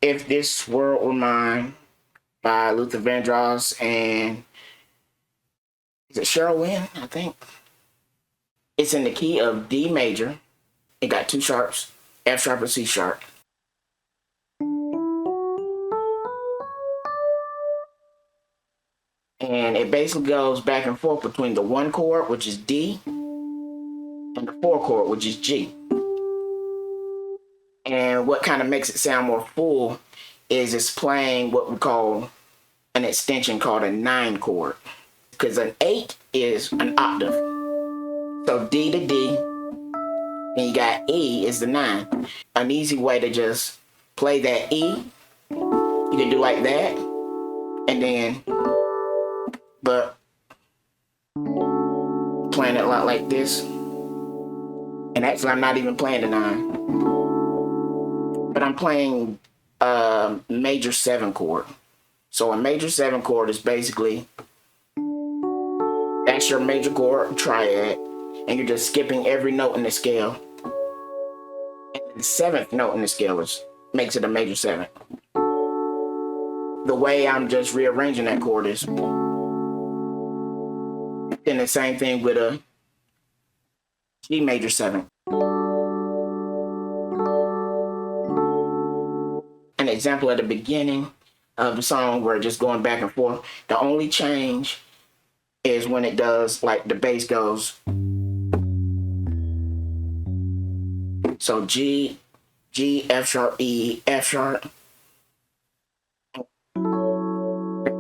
If This World Were Mine by Luther Vandross and is it Cheryl Lynn, I think. It's in the key of D major. It got two sharps, F sharp and C sharp. And it basically goes back and forth between the 1 chord, which is D, and the 4 chord, which is G. And what kind of makes it sound more full is it's playing what we call an extension called a 9 chord. Because an 8 is an octave. So D to D, and you got E is the 9. An easy way to just play that E, you can do like that, and then, but playing it a lot like this. And actually, I'm not even playing the 9, but I'm playing a major 7 chord. So a major 7 chord is basically, that's your major chord triad, and you're just skipping every note in the scale. And the 7th note in the scale makes it a major 7. The way I'm just rearranging that chord is, then the same thing with a G major 7. An example at the beginning of the song where it's just going back and forth. The only change is when it does, like the bass goes. So G, F sharp, E, F sharp. The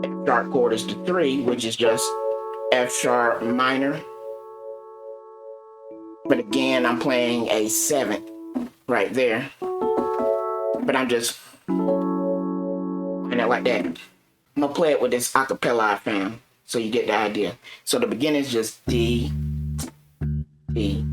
F sharp chord is the 3, which is just F sharp minor. But again, I'm playing a 7th right there. But I'm just playing it like that. I'm gonna play it with this acapella I found, so you get the idea. So the beginning is just D, D.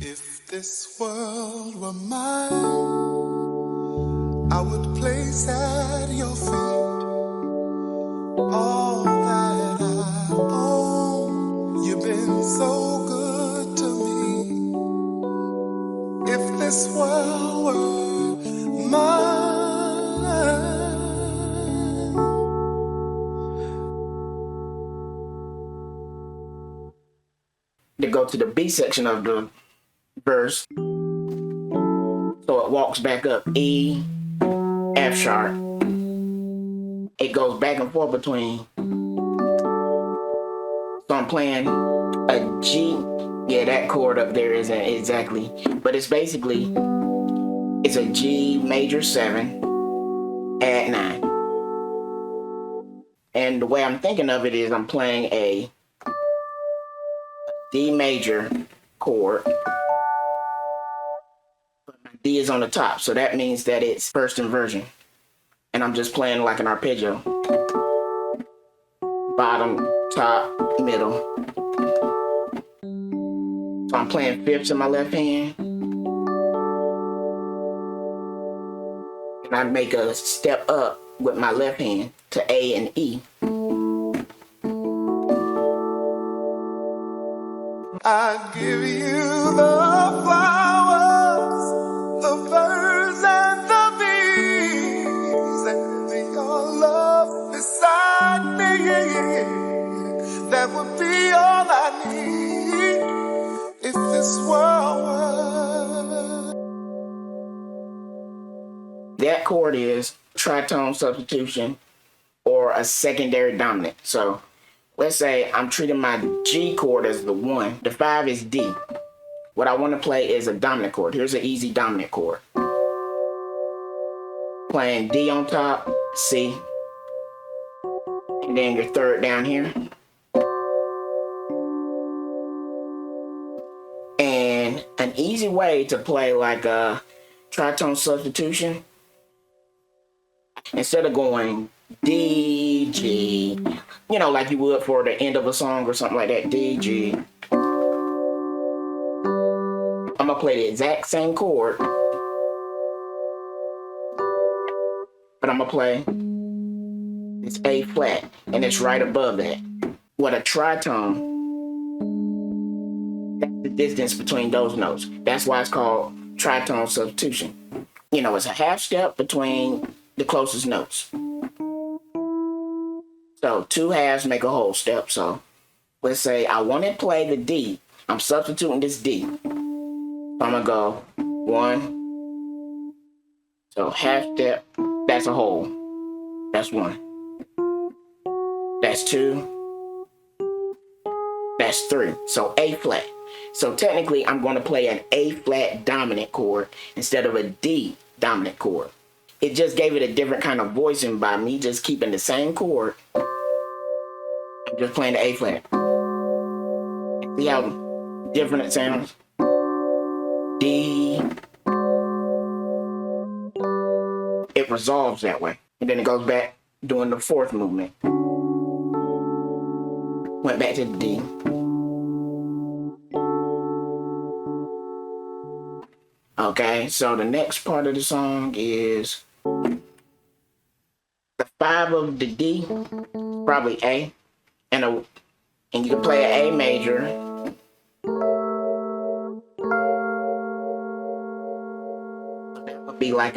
If this world were mine, I would place at your feet all that I own. You've been so good to me. If this world were mine, to go to the B section of the verse. So it walks back up E, F sharp. It goes back and forth between. So I'm playing a G. Yeah, that chord up there isn't exactly, but it's basically, it's a G major 7, add 9. And the way I'm thinking of it is I'm playing a D major chord, but my D is on the top, so that means that it's first inversion. And I'm just playing like an arpeggio. Bottom, top, middle. So I'm playing fifths in my left hand. And I make a step up with my left hand to A and E. I give you the flowers, the birds and the bees, and your love beside me. That would be all I need if this world were. That chord is tritone substitution or a secondary dominant. So let's say I'm treating my G chord as the 1. The 5 is D. What I want to play is a dominant chord. Here's an easy dominant chord. Playing D on top, C, and then your 3rd down here. And an easy way to play like a tritone substitution, instead of going D, G, you know, like you would for the end of a song or something like that, D, G. I'm gonna play the exact same chord, but I'm gonna play it's A flat, and it's right above that. What a tritone the distance between those notes. That's why it's called tritone substitution. You know, it's a half step between the closest notes. So 2 halves make a whole step. So let's say I want to play the D. I'm substituting this D. So I'm gonna go 1. So half step, that's a whole. That's 1. That's 2. That's 3. So A flat. So technically I'm going to play an A flat dominant chord instead of a D dominant chord. It just gave it a different kind of voicing by me just keeping the same chord. I'm just playing the A flat. See how different it sounds? D. It resolves that way. And then it goes back doing the 4th movement. Went back to the D. Okay, so the next part of the song is the 5 of the D, probably A, and you can play an A major. That would be like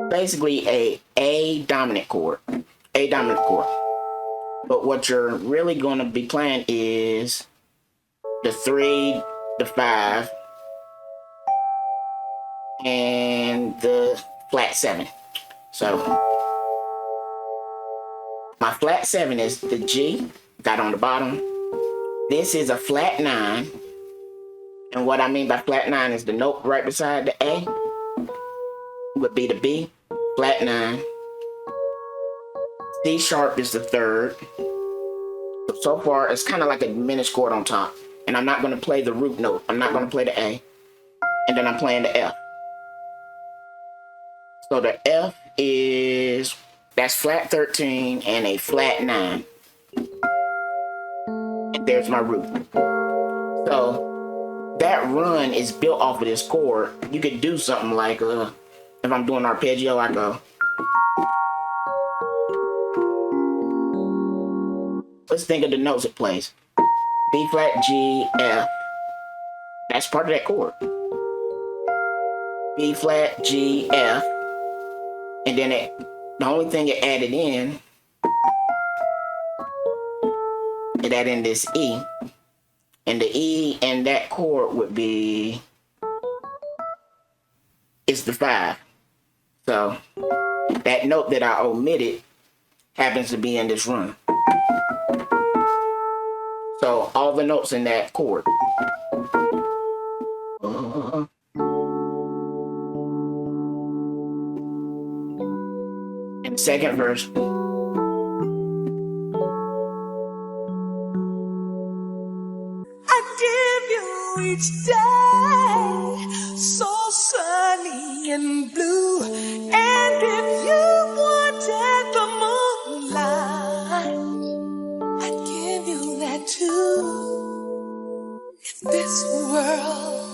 basically a dominant chord, A dominant chord. But what you're really going to be playing is the 3, the 5, and the flat 7. So my flat 7 is the G, got on the bottom. This is a flat 9. And what I mean by flat 9 is the note right beside the A would be the B, flat 9. C sharp is the 3rd. So far, it's kind of like a diminished chord on top. And I'm not going to play the root note. I'm not going to play the A. And then I'm playing the F. So the F that's flat 13 and a flat 9. And there's my root. So that run is built off of this chord. You could do something like, if I'm doing arpeggio, I go. Let's think of the notes it plays. B flat, G, F. That's part of that chord. B flat, G, F. And then the only thing it added in, it added in this E. And the E and that chord would be, it's the 5. So that note that I omitted happens to be in this run. So all the notes in that chord. And the second verse. I give you each day so sunny and blue. And if you wanted the moonlight, I'd give you that too. If this world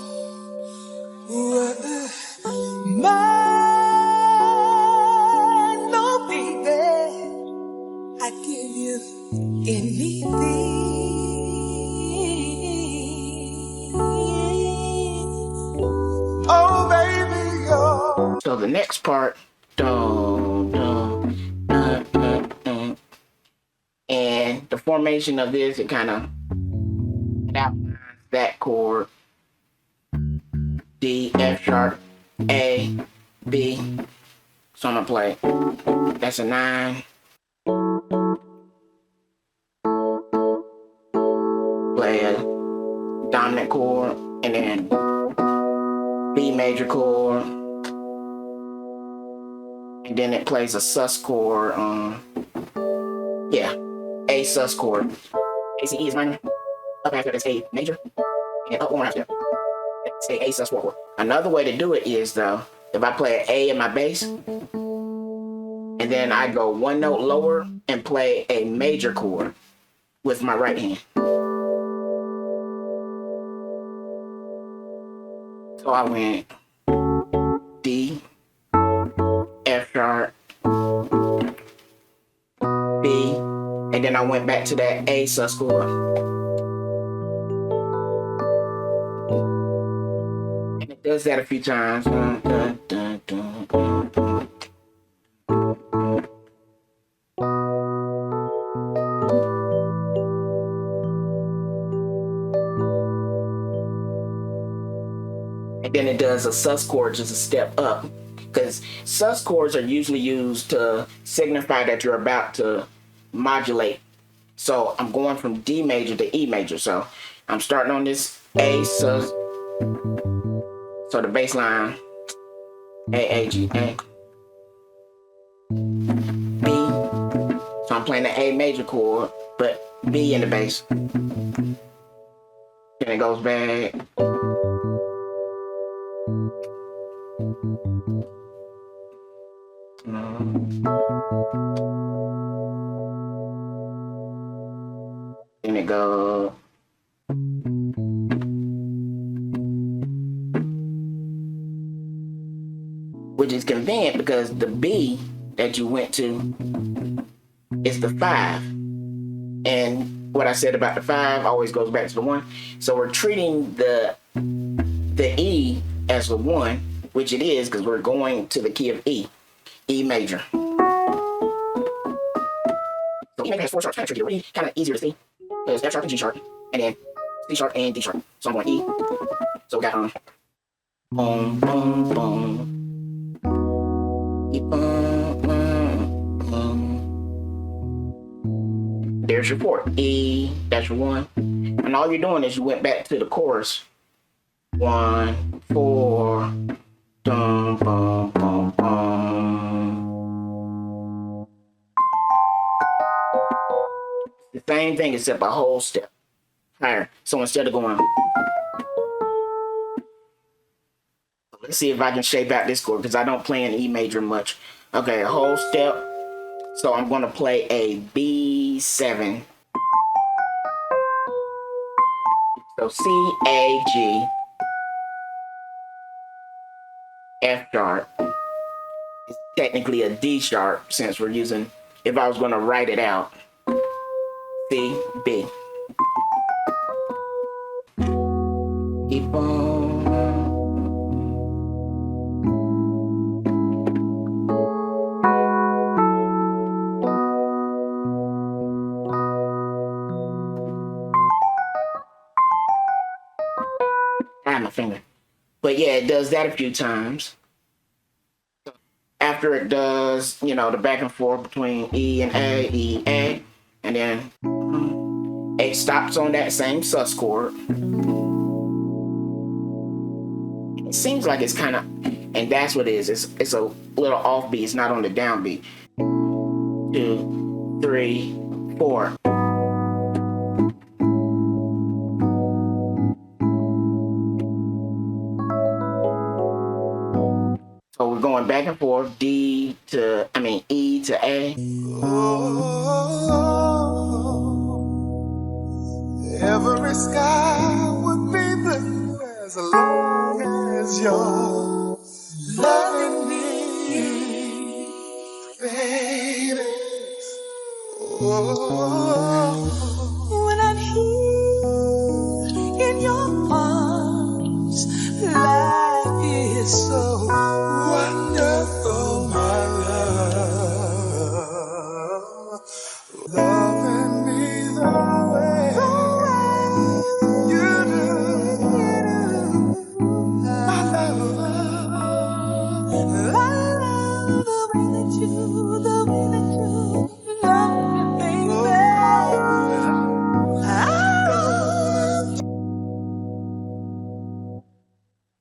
were mine, no baby, I'd give you anything. Oh, baby, oh. So the next part, and the formation of this, it kind of outlines that chord. D, F sharp, A, B. So I'm gonna play. That's a 9. Play a dominant chord, and then B major chord, and then it plays a sus chord. A sus chord. A C E is minor. Up after that's A major, and up 1 after. Say A sus 4. Another way to do it is though, if I play an A in my bass, and then I go 1 note lower and play a major chord with my right hand. So I went D, F sharp, B, and then I went back to that A sus chord. does that a few times. And then it does a sus chord, just a step up, because sus chords are usually used to signify that you're about to modulate. So I'm going from D major to E major. So I'm starting on this A sus. So the bass line, A, G, A, B. So I'm playing the A major chord, but B in the bass. Then it goes back. Then it goes. Which is convenient because the B that you went to is the 5. And what I said about the 5 always goes back to the 1. So we're treating the E as the 1, which it is because we're going to the key of E, E major. So E major has 4 sharps, kind of tricky to read, kind of easier to see. There's F sharp and G sharp, and then C sharp and D sharp. So I'm going E. So we got boom, boom, boom. There's your 4. E, that's your 1. And all you're doing is you went back to the chorus. 1, 4, dum, bum, bum, bum. The same thing except a whole step higher. So instead of going, let's see if I can shape out this chord because I don't play in E major much. Okay, a whole step. So I'm going to play a B7. So C, A, G, F sharp. It's technically a D sharp since we're using, if I was going to write it out, C, B. Keep on. My finger. But yeah, it does that a few times. After it does, you know, the back and forth between E and A, E, A, and then it stops on that same sus chord. It seems like it's kind of, and that's what it is. It's a little offbeat. It's not on the downbeat. 2, 3, 4. So we're going back and forth, E to A. Oh, every sky would be blue as long as you're loving me, baby. Oh, when I'm here in your arms, life is so wonderful, my love. Loving me the way you do, my love. I love the way that you love me, baby.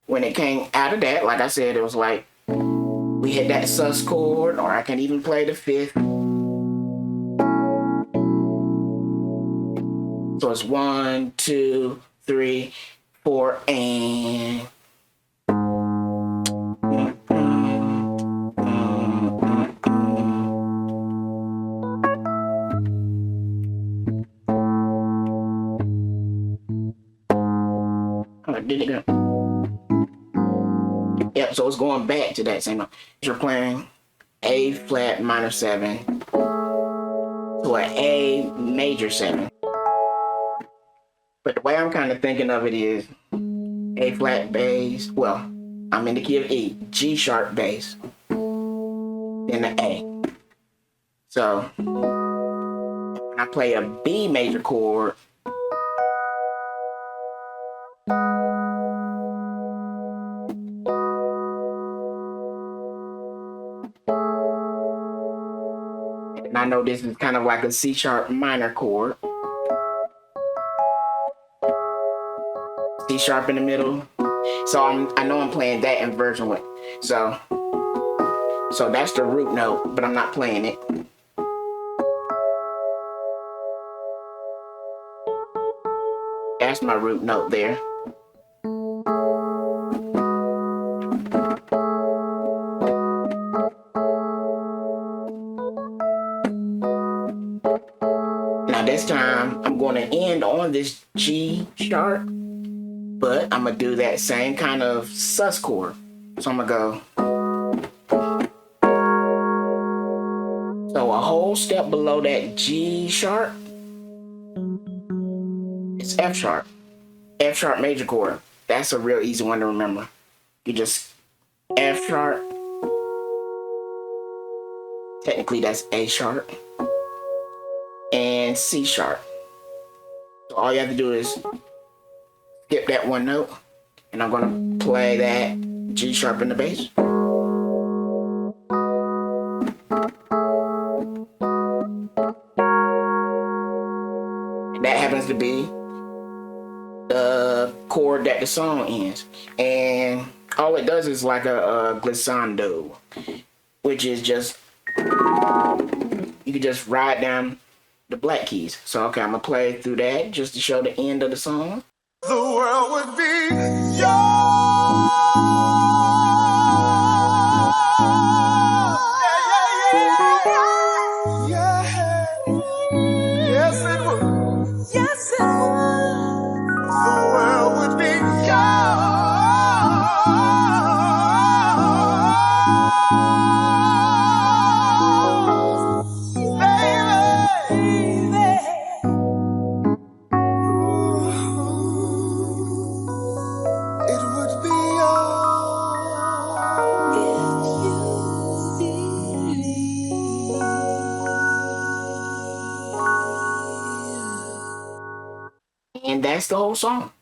When it came out of that, like I said, it was like we hit that sus chord, or I can even play the 5th. So it's 1, 2, 3, 4, and did it go? Yep, so it's going back to that same note. You're playing A flat minor 7 to an A major 7. But the way I'm kind of thinking of it is A flat bass, well, I'm in the key of E, G sharp bass, then the A. So when I play a B major chord, and I know this is kind of like a C sharp minor chord, C sharp in the middle. So I know I'm playing that inversion with. So that's the root note, but I'm not playing it. That's my root note there. Now this time I'm going to end on this G sharp, but I'm gonna do that same kind of sus chord. So I'm gonna go. So a whole step below that G sharp, it's F sharp. F sharp major chord. That's a real easy one to remember. You just F sharp. Technically that's A sharp. And C sharp. So all you have to do is skip that one note. And I'm gonna play that G sharp in the bass. And that happens to be the chord that the song ends. And all it does is like a glissando, which is just, you can just ride down the black keys. So okay, I'm gonna play through that just to show the end of the song. The world would be yours. Yeah. Yes, it would. Yes, it would. The world would be yours, baby. It would be yours if you believe. And that's the whole song.